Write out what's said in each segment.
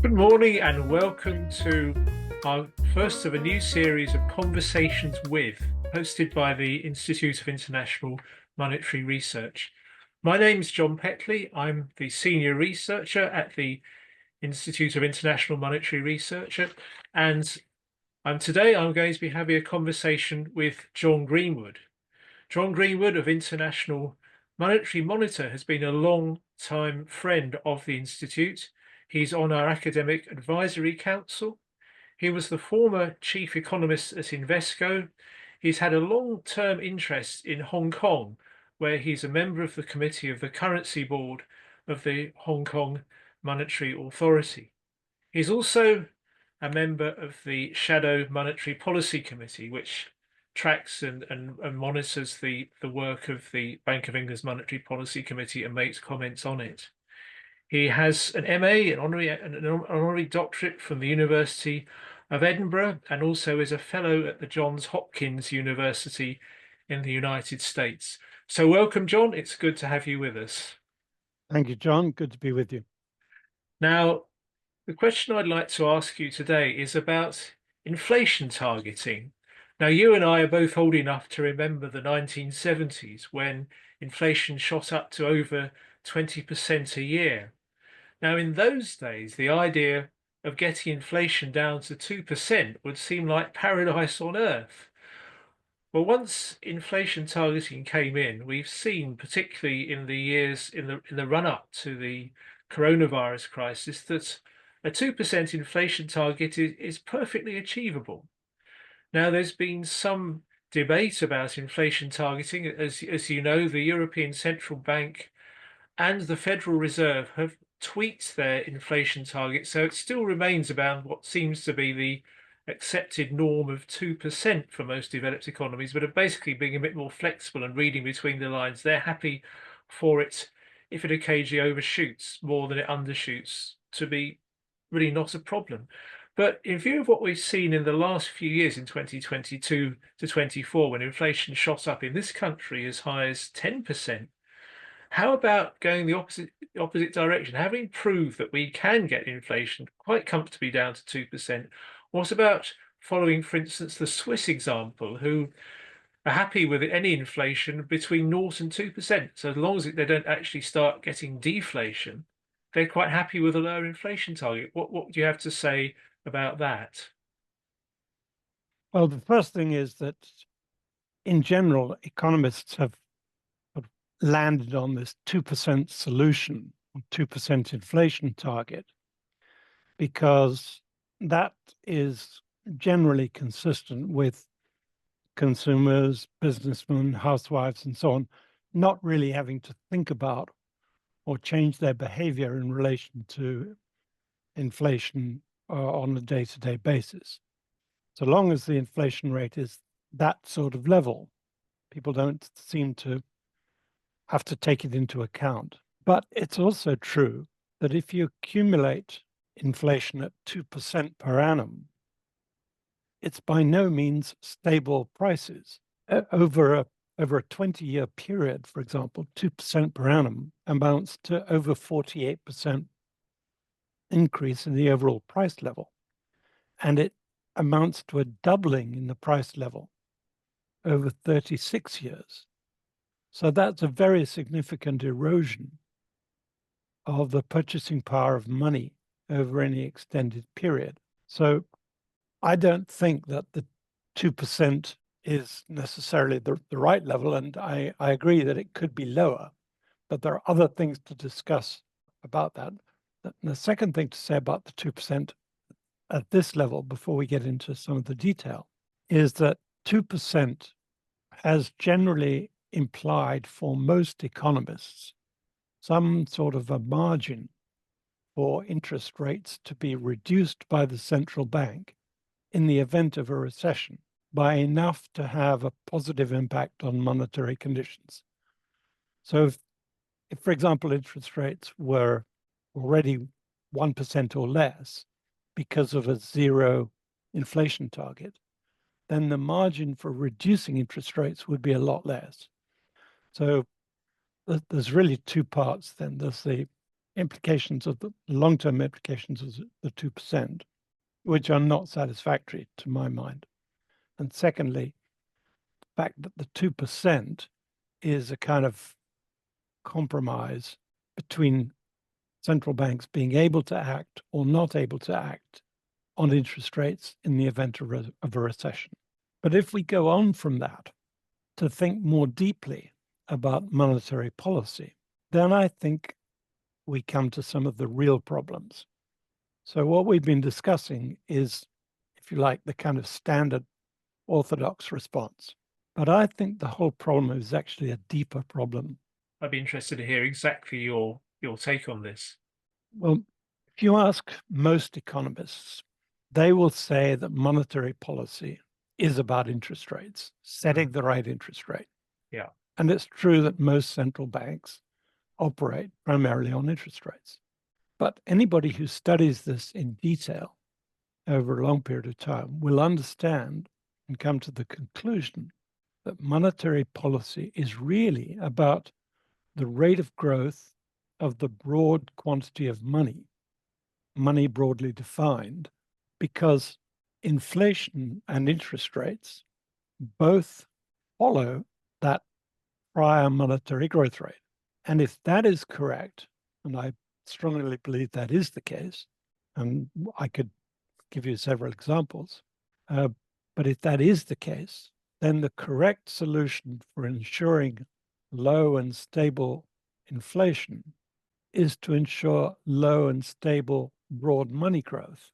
Good morning and welcome to our first of a new series of Conversations With, hosted by the Institute of International Monetary Research. My name is John Petley. I'm the senior researcher at the Institute of International Monetary Research, and today I'm going to be having a conversation with John Greenwood. John Greenwood of International Monetary Monitor has been a long-time friend of the Institute. He's on our Academic Advisory Council. He was the former chief economist at Invesco. He's had a long-term interest in Hong Kong, where he's a member of the committee of the Currency Board of the Hong Kong Monetary Authority. He's also a member of the Shadow Monetary Policy Committee, which tracks and monitors the work of the Bank of England's Monetary Policy Committee and makes comments on it. He has an MA, an honorary doctorate from the University of Edinburgh, and also is a fellow at the Johns Hopkins University in the United States. So welcome, John. It's good to have you with us. Thank you, John. Good to be with you. Now, the question I'd like to ask you today is about inflation targeting. Now, you and I are both old enough to remember the 1970s when inflation shot up to over 20% a year. Now, in those days, the idea of getting inflation down to 2% would seem like paradise on earth. Well, once inflation targeting came in, we've seen, particularly in the years in the run-up to the coronavirus crisis, that a 2% inflation target is perfectly achievable. Now, there's been some debate about inflation targeting. As you know, the European Central Bank and the Federal Reserve have tweaked their inflation target, so it still remains about what seems to be the accepted norm of 2% for most developed economies, but are basically being a bit more flexible and reading between the lines. They're happy for it if it occasionally overshoots more than it undershoots to be really not a problem. But in view of what we've seen in the last few years in 2022 to 24, when inflation shot up in this country as high as 10%, how about going the opposite direction? Having proved that we can get inflation quite comfortably down to 2%, what about following, for instance, the Swiss example, who are happy with any inflation between 0 and 2%? So as long as they don't actually start getting deflation, they're quite happy with a lower inflation target. What do you have to say about that? Well, the first thing is that in general, economists have landed on this 2% solution, 2% inflation target, because that is generally consistent with consumers, businessmen, housewives, and so on, not really having to think about or change their behavior in relation to inflation on a day-to-day basis. So long as the inflation rate is that sort of level, people don't seem to have to take it into account. But it's also true that if you accumulate inflation at 2% per annum, it's by no means stable prices. Over a 20-year period, for example, 2% per annum amounts to over 48% increase in the overall price level. And it amounts to a doubling in the price level over 36 years. So that's a very significant erosion of the purchasing power of money over any extended period. So I don't think that the 2% is necessarily the right level, and I agree that it could be lower, but there are other things to discuss about that. The second thing to say about the 2% at this level, before we get into some of the detail, is that 2% has generally implied for most economists some sort of a margin for interest rates to be reduced by the central bank in the event of a recession by enough to have a positive impact on monetary conditions. So if for example, interest rates were already 1% or less because of a zero inflation target, then the margin for reducing interest rates would be a lot less. So there's really two parts then. There's the implications of the long-term implications of the 2%, which are not satisfactory to my mind. And secondly, the fact that the 2% is a kind of compromise between central banks being able to act or not able to act on interest rates in the event of a recession. But if we go on from that to think more deeply about monetary policy, then I think we come to some of the real problems. So what we've been discussing is, if you like, the kind of standard orthodox response. But I think the whole problem is actually a deeper problem. I'd be interested to hear exactly your take on this. Well, if you ask most economists, they will say that monetary policy is about interest rates, setting the right interest rate. Yeah. And it's true that most central banks operate primarily on interest rates. But anybody who studies this in detail over a long period of time will understand and come to the conclusion that monetary policy is really about the rate of growth of the broad quantity of money, money broadly defined, because inflation and interest rates both follow that prior monetary growth rate. And if that is correct, and I strongly believe that is the case, and I could give you several examples, but if that is the case, then the correct solution for ensuring low and stable inflation is to ensure low and stable broad money growth.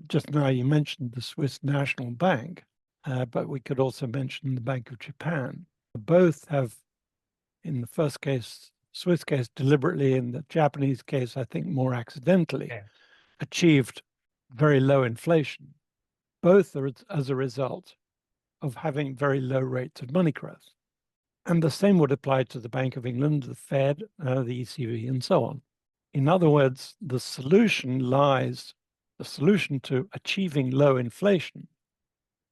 Just now you mentioned the Swiss National Bank, but we could also mention the Bank of Japan. Both have, in the first case, Swiss case deliberately, in the Japanese case, I think more accidentally, Yeah. achieved very low inflation. Both are as a result of having very low rates of money growth. And the same would apply to the Bank of England, the Fed, the ECB, and so on. In other words, the solution to achieving low inflation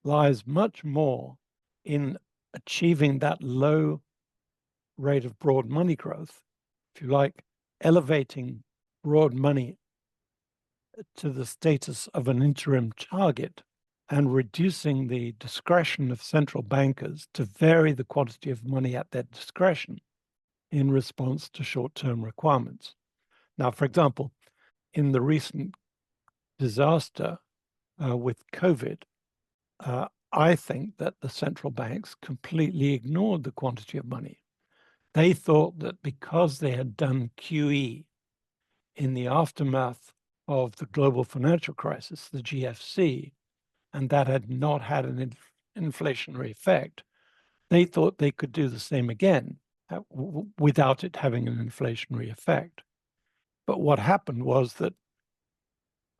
lies much more in achieving that low rate of broad money growth, if you like, elevating broad money to the status of an interim target and reducing the discretion of central bankers to vary the quantity of money at their discretion in response to short-term requirements. Now, for example, in the recent disaster with COVID, I think that the central banks completely ignored the quantity of money. They thought that because they had done QE in the aftermath of the global financial crisis, the GFC, and that had not had an inflationary effect, they thought they could do the same again without it having an inflationary effect. But what happened was that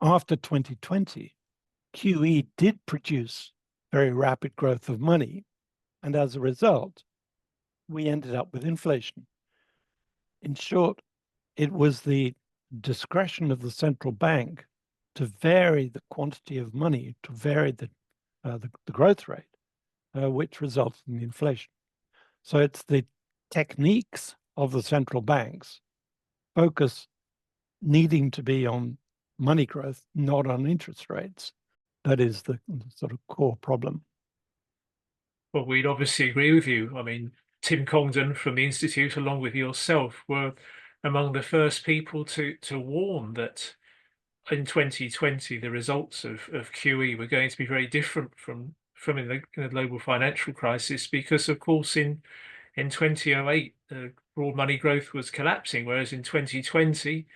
after 2020, QE did produce very rapid growth of money. And as a result, we ended up with inflation. In short, it was the discretion of the central bank to vary the quantity of money, to vary the growth rate, which resulted in inflation. So it's the techniques of the central banks focus needing to be on money growth, not on interest rates. That is the sort of core problem. Well, we'd obviously agree with you. I mean, Tim Congdon from the Institute, along with yourself, were among the first people to warn that in 2020 the results of QE were going to be very different from in the global financial crisis, because of course in 2008 broad money growth was collapsing, whereas in 2020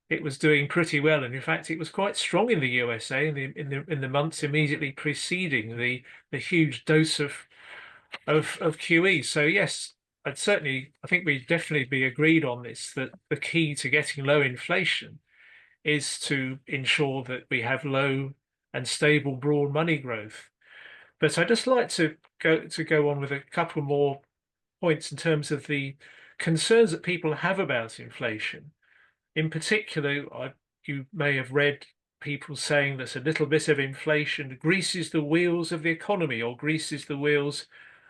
it was doing pretty well, and in fact it was quite strong in the USA in the months immediately preceding the huge dose of QE. So yes, I think we'd definitely be agreed on this, that the key to getting low inflation is to ensure that we have low and stable broad money growth. But I'd just like to go on with a couple more points in terms of the concerns that people have about inflation. In particular, you may have read people saying that a little bit of inflation greases the wheels of the economy or greases the wheels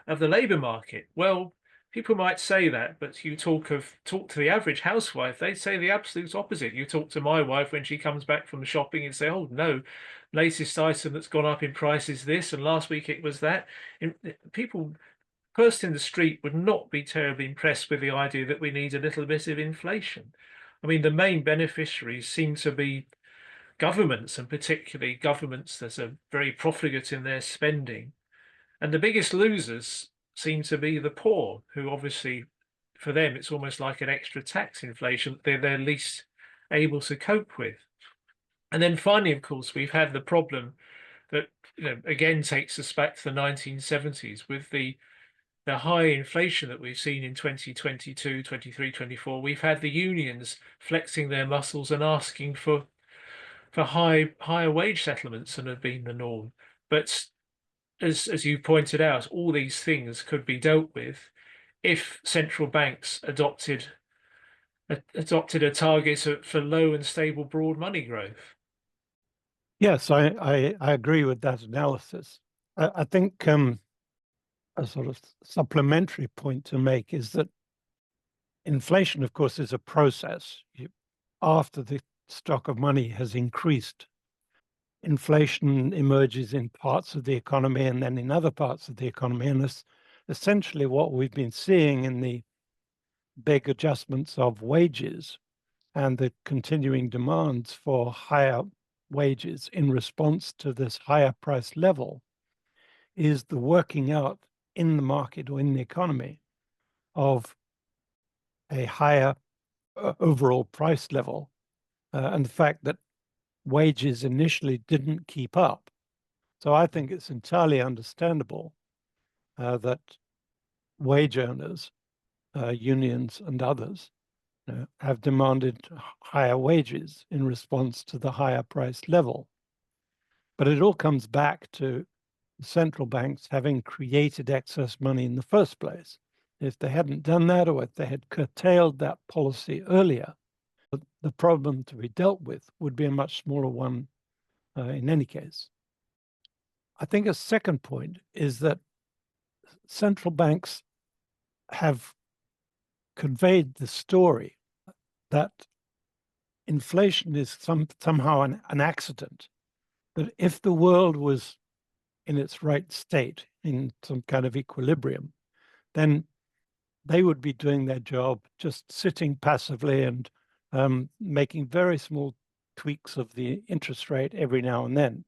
of the labour market. Well, people might say that, but you talk to the average housewife, they say the absolute opposite. You talk to my wife when she comes back from shopping and say, "Oh no, latest item that's gone up in price is this, and last week it was that." And people, person in the street would not be terribly impressed with the idea that we need a little bit of inflation. I mean, the main beneficiaries seem to be governments, and particularly governments that are very profligate in their spending. And the biggest losers seem to be the poor, who obviously, for them, it's almost like an extra tax inflation that they're least able to cope with. And then finally, of course, we've had the problem that, again takes us back to the 1970s with the high inflation that we've seen in 2022, 23, 24. We've had the unions flexing their muscles and asking for higher wage settlements than have been the norm. But as you pointed out, all these things could be dealt with if central banks adopted a target for low and stable broad money growth. Yes, I agree with that analysis. I think a sort of supplementary point to make is that inflation, of course, is a process. After the stock of money has increased, inflation emerges in parts of the economy and then in other parts of the economy. And it's essentially what we've been seeing in the big adjustments of wages and the continuing demands for higher wages in response to this higher price level is the working out in the market or in the economy of a higher overall price level, and the fact that wages initially didn't keep up. So I think it's entirely understandable that wage earners, unions and others, have demanded higher wages in response to the higher price level. But it all comes back to central banks having created excess money in the first place. If they hadn't done that, or if they had curtailed that policy earlier, the problem to be dealt with would be a much smaller one in any case. I think a second point is that central banks have conveyed the story that inflation is somehow an accident, that if the world was in its right state, in some kind of equilibrium, then they would be doing their job, just sitting passively and making very small tweaks of the interest rate every now and then.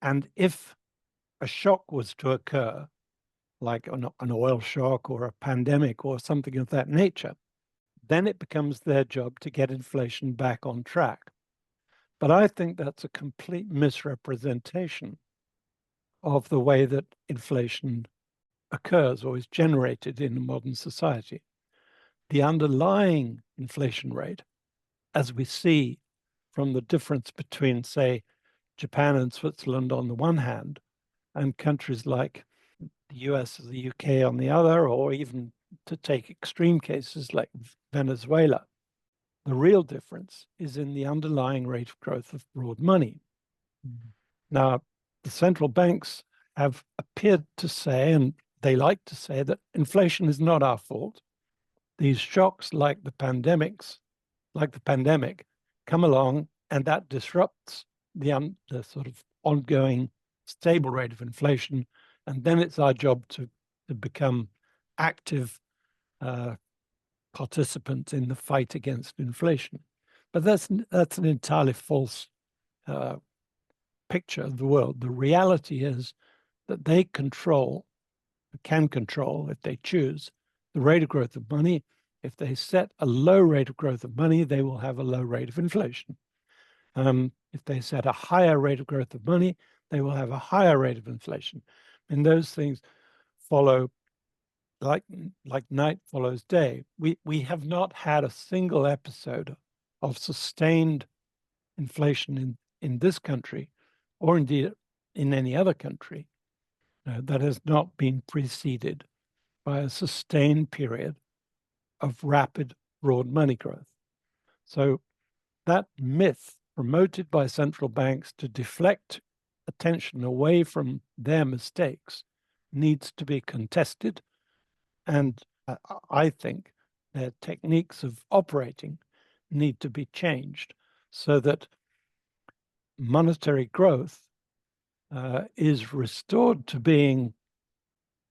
And if a shock was to occur, like an oil shock or a pandemic or something of that nature, then it becomes their job to get inflation back on track. But I think that's a complete misrepresentation of the way that inflation occurs or is generated in a modern society. The underlying inflation rate, as we see from the difference between, say, Japan and Switzerland on the one hand, and countries like the US or the UK on the other, or even to take extreme cases like Venezuela, the real difference is in the underlying rate of growth of broad money. Mm-hmm. Now, the central banks have appeared to say, and they like to say, that inflation is not our fault. These shocks like the pandemic, come along, and that disrupts the sort of ongoing stable rate of inflation. And then it's our job to become active participants in the fight against inflation. But that's an entirely false picture of the world. The reality is that they can control, if they choose, the rate of growth of money. If they set a low rate of growth of money, they will have a low rate of inflation. If they set a higher rate of growth of money, they will have a higher rate of inflation. And those things follow like night follows day. We have not had a single episode of sustained inflation in this country, or indeed in any other country, that has not been preceded by a sustained period of rapid broad money growth. So that myth promoted by central banks to deflect attention away from their mistakes needs to be contested, and I think their techniques of operating need to be changed so that monetary growth is restored to being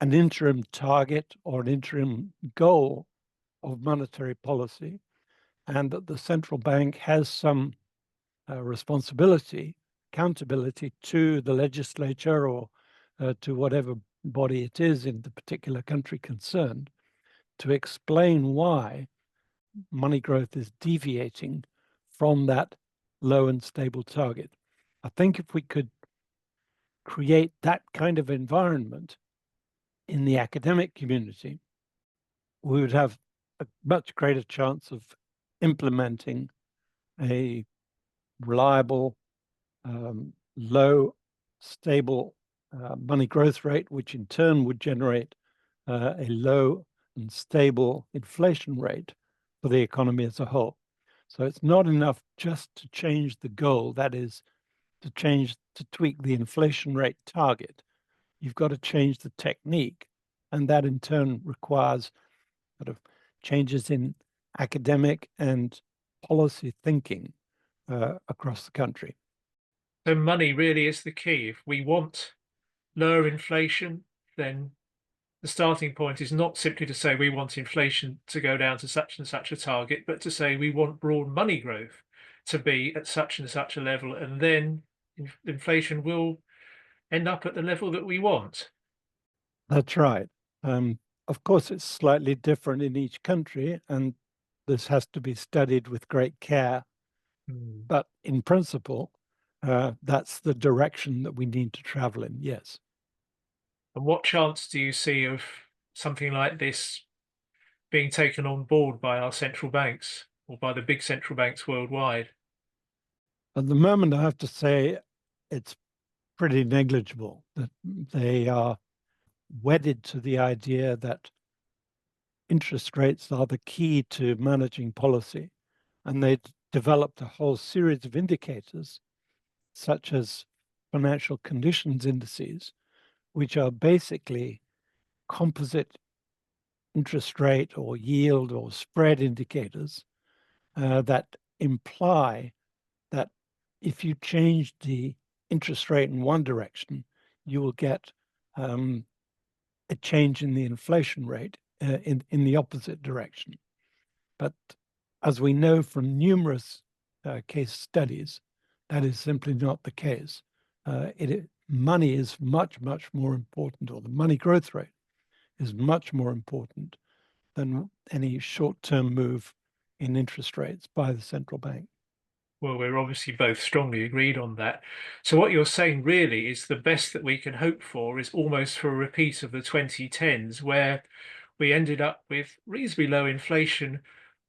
an interim target or an interim goal of monetary policy, and that the central bank has some responsibility, accountability to the legislature or to whatever body it is in the particular country concerned to explain why money growth is deviating from that low and stable target. I think if we could create that kind of environment in the academic community, we would have a much greater chance of implementing a reliable, low, stable money growth rate, which in turn would generate a low and stable inflation rate for the economy as a whole. So it's not enough just to change the goal, that is, to tweak the inflation rate target. You've got to change the technique, and that in turn requires sort of changes in academic and policy thinking across the country. So money really is the key. If we want lower inflation, then the starting point is not simply to say we want inflation to go down to such and such a target, but to say we want broad money growth to be at such and such a level, and then inflation will end up at the level that we want. That's right. Of course, it's slightly different in each country, and this has to be studied with great care. Mm. But in principle, that's the direction that we need to travel in, yes. And what chance do you see of something like this being taken on board by our central banks or by the big central banks worldwide? At the moment, I have to say it's pretty negligible that they are wedded to the idea that interest rates are the key to managing policy. And they developed a whole series of indicators, such as financial conditions indices, which are basically composite interest rate or yield or spread indicators that imply that if you change the interest rate in one direction, you will get a change in the inflation rate in the opposite direction. But as we know from numerous case studies, that is simply not the case. Money is much, much more important, or the money growth rate is much more important than any short-term move in interest rates by the central bank. Well, we're obviously both strongly agreed on that. So what you're saying really is the best that we can hope for is almost for a repeat of the 2010s, where we ended up with reasonably low inflation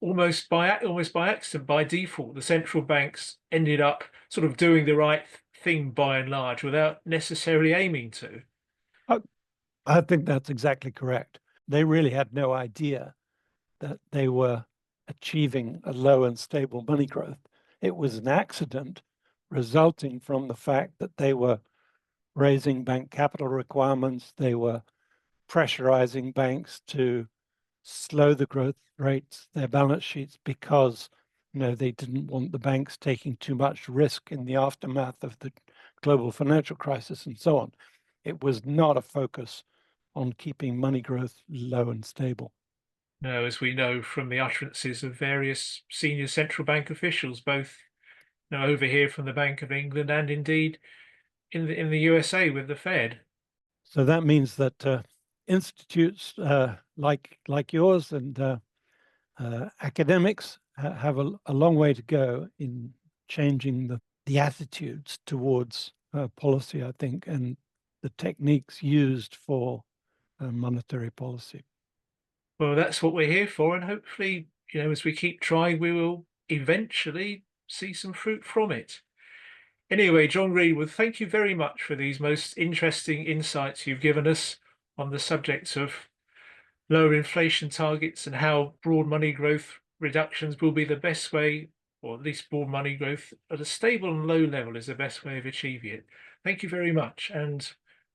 almost by accident, by default. The central banks ended up sort of doing the right thing by and large without necessarily aiming to. I, I think that's exactly correct. They really had no idea that they were achieving a low and stable money growth. It was an accident resulting from the fact that they were raising bank capital requirements. They were pressurizing banks to slow the growth rates, their balance sheets, because they didn't want the banks taking too much risk in the aftermath of the global financial crisis and so on. It was not a focus on keeping money growth low and stable. No, as we know from the utterances of various senior central bank officials, both over here from the Bank of England and indeed in the USA with the Fed. So that means that institutes like yours and academics have a long way to go in changing the attitudes towards policy, I think, and the techniques used for monetary policy. Well, that's what we're here for, and hopefully, as we keep trying, we will eventually see some fruit from it. Anyway, John Greenwood, thank you very much for these most interesting insights you've given us on the subject of lower inflation targets and how broad money growth reductions will be the best way, or at least broad money growth at a stable and low level is the best way of achieving it. Thank you very much, and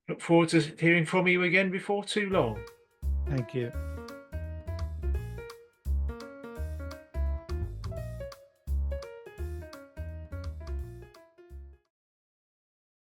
look forward to hearing from you again before too long. Thank you.